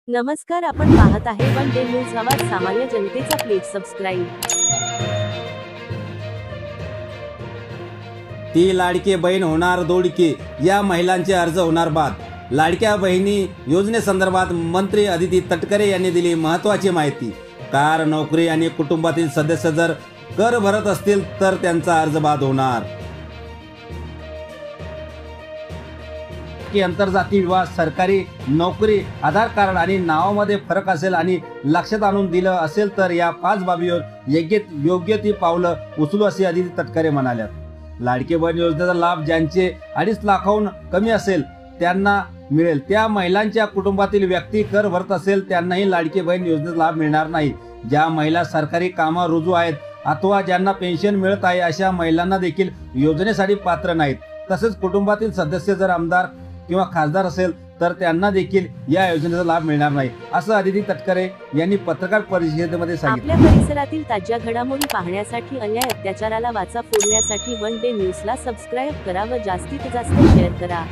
नमस्कार, आपण पाहत आहे वन डे न्यूज आवाज, सामान्य जनतेचा. Please subscribe. ती लाडकी बहीण होणार दोडकी, या महिलांचे अर्ज होणार बाद. लाडक्या बहिणी योजनेसंदर्भात मंत्री अदिती तटकरे यांनी दिली महत्त्वाची माहिती. कार, नोकरी आणि कुटुंबातील सदस्य जर कर भरत असतील तर त्यांचा अर्ज बाद होणार. की आंतरजातीय विवाह, सरकारी नोकरी, आधार कार्ड आणि नावामध्ये फरक असेल आणि लक्षात आणून दिलं असेल तर या 5 बाबीवर योग्य ती पावलं उचलू असे अदिती तटकरे म्हणाल्यात. लाडकी बहीण योजनेचा लाभ ज्यांचे 2.5 लाखाहून कमी असेल त्यांना मिळेल. त्या महिलांच्या कुटुंबातील व्यक्ती कर भरत असेल त्यांनाही लाडकी बहीण योजनेचा लाभ मिळणार नाही. ज्या महिला सरकारी कामावर रुजू आहेत अथवा ज्यांना पेन्शन मिळत आहे अशा महिलांना देखील योजनेसाठी पात्र नाहीत. तसेच कुटुंबातील सदस्य जर आमदार किंवा खासदार असेल तर त्यांना देखील या योजनेचा लाभ मिळणार नाही, असं अदिती तटकरे यांनी पत्रकार परिषदेमध्ये सांगितलं. आपल्या परिसरातील ताज्या घडामोडी पाहण्यासाठी, अन्याय अत्याचाराला वाचा फोडण्यासाठी वन डे न्यूजला सबस्क्राईब करा व जास्तीत जास्त शेअर करा.